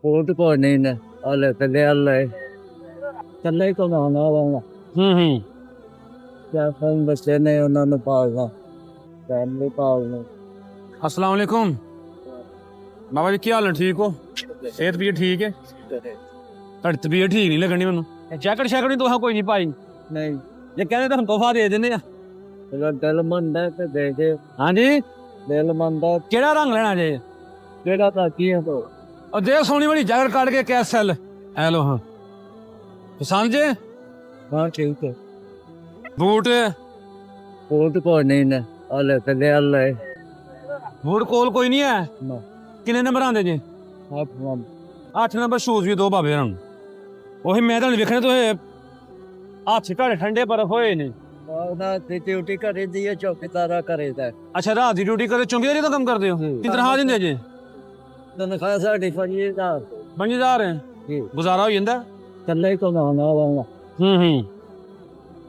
ਉਹ ਤੇ ਕੋਈ ਨਹੀਂ ਨੇ ਹਲੇ ਤੇ ਲੈ ਲੈ ਕੱਲੇ ਹੀ ਕਮਾਉਣਾ ਵਾਂਗਾ ਕਿਆ ਫਨ ਬੱਚੇ ਨੇ ਉਹਨਾਂ ਨੂੰ ਪਾਲਣਾ ਫੈਮਲੀ ਪਾਲਣਾ। अस्सलाम वालेकुम बाबा जी, क्या हाल है? ठीक हो? सेहत भी ठीक है? ਤੁਹਾਡੀ ਤਬੀਅਤ ਠੀਕ ਨਹੀਂ ਲੱਗਣੀ ਮੈਨੂੰ। ਜੈਕਟ ਸ਼ੈਕਟ ਨਹੀਂ ਤੋਹਾ ਕੋਈ ਨਹੀਂ ਪਾਈ? ਨਹੀਂ ਜੇ ਕਹਿੰਦੇ ਤੁਹਾਨੂੰ ਤੋਹਫਾ ਦੇ ਦਿੰਦੇ ਆ। ਤੇਰਾ ਦਿਲ ਮੰਨਦਾ ਤੇ ਦੇ ਦੇ। ਹਾਂਜੀ, ਦਿਲ ਮੰਨਦਾ ਕਿਹੜਾ ਰੰਗ ਲੈਣਾ ਜੇ? ਕਿਹੜਾ ਤਾਂ ਕੀ ਹੈ ਤੋ ਉਹ ਦੇ ਸੋਹਣੀ ਵਾਲੀ ਜੈਕਟ ਕੱਢ ਕੇ ਕੈਸਲ ਐ ਲੋ। ਹਾਂ ਪਸੰਦ ਜੇ? ਹਾਂ ਠੀਕ ਹੈ। ਬੂਟ ਉਹ ਤੇ ਕੋਈ ਨਹੀਂ ਨੇ ਹਲੇ ਤੇ ਲੈ ਲੈ ਬੂਟ ਕੋਲ ਕੋਈ ਨਹੀਂ ਹੈ? ਨਾ ਕਿੰਨੇ ਨੰਬਰ ਆਉਂਦੇ ਜੇ? ਆਪ ਮਮ 8 ਨੰਬਰ ਸ਼ੂਜ਼ ਵੀ ਦੋ ਬਾਬੇ ਨੂੰ। ਉਹੀ ਮੈਂ ਤੁਹਾਨੂੰ ਵੇਖਣੇ ਤੋਂ ਹੱਥ ਘੜੇ ਠੰਡੇ ਬਰਫ ਹੋਏ ਨੇ। ਉਹਦਾ ਤੇ ਡਿਊਟੀ ਕਰੀ ਦੀ ਹੈ ਚੌਕੀਦਾਰਾ ਕਰੇਦਾ। ਅੱਛਾ, ਰਾਤ ਦੀ ਡਿਊਟੀ ਕਰਦੇ ਚੌਂਕੀਦਾਰੀ ਦਾ ਕੰਮ ਕਰਦੇ ਹੋ? ਕਿੰਨੀ ਤਨਖਾਹ ਦਿੰਦੇ ਜੇ? ਤਨਖਾਹ ਸਾਡੀ ਫਰੀ ਦਾ 5000 ਹੈ। ਜੀ ਗੁਜ਼ਾਰਾ ਹੋ ਜਾਂਦਾ? ਕੱਲੇ ਹੀ ਕਮਾਉਣਾ ਵਾਂਗਾ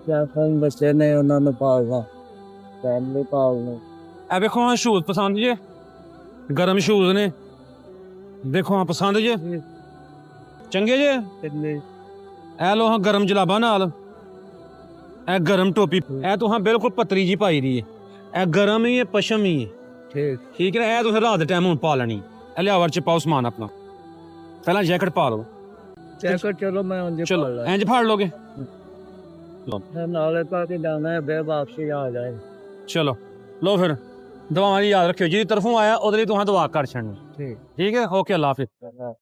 ਕਿਆ ਫਨ ਬੱਚੇ ਨੇ ਉਹਨਾਂ ਨੂੰ ਪਾਲਣਾ ਫੈਮਲੀ ਪਾਲਣਾ। ਇਹ ਵੇਖੋ ਹਾਂ ਸ਼ੂਜ਼ ਪਸੰਦ ਜੇ? ਗਰਮ ਸ਼ੂਜ਼ ਨੇ, ਦੇਖੋ ਹਾਂ ਪਸੰਦ ਜੇ? ਚੰਗੇ ਜੇ? ਕਿੰਨੇ ਇਹ ਲੋ ਹਾਂ ਗਰਮ ਜਲਾਬਾ ਨਾਲ, ਇਹ ਗਰਮ ਟੋਪੀ, ਇਹ ਤੋਂ ਹਾਂ ਬਿਲਕੁਲ ਪਤਰੀ ਜੀ ਪਾਈ ਦੀ ਹੈ। ਇਹ ਗਰਮ ਹੀ ਹੈ, ਪਸ਼ਮ ਹੀ ਹੈ। ਠੀਕ ਠੀਕ ਹੈ, ਇਹ ਤੁਸੀਂ ਰਾਤ ਦੇ ਟਾਈਮ ਹੁਣ ਪਾ ਲੈਣੀ। ਇਹ ਲਿਆਵਰ ਚ ਪਾਓ ਸਮਾਨ ਆਪਣਾ, ਪਹਿਲਾਂ ਜੈਕਟ ਪਾ ਲਓ। ਜੈਕਟ ਚਲੋ ਮੈਂ ਉਂਝ ਚਲੋ ਪਾਲ ਲਾ ਇੰਜ ਫੜ ਲੋਗੇ? ਨਾਲੇ ਪਾ ਕੇ ਜਾਣਾ ਹੈ ਬੇ ਵਾਪਸੀ ਆ ਜਾਏ। ਚਲੋ ਲੋ ਫਿਰ ਦਵਾਵਾਂ ਦੀ ਯਾਦ ਰੱਖਿਓ, ਜਿਹਦੀ ਤਰਫੋਂ ਆਇਆ ਉਹਦੇ ਲਈ ਤੁਹਾਂ ਦੁਆ ਕਰ ਛੱਡਣੀ। ਠੀਕ ਠੀਕ ਹੈ, ਓਕੇ, ਅੱਲਾ ਹਾਫਿਜ਼।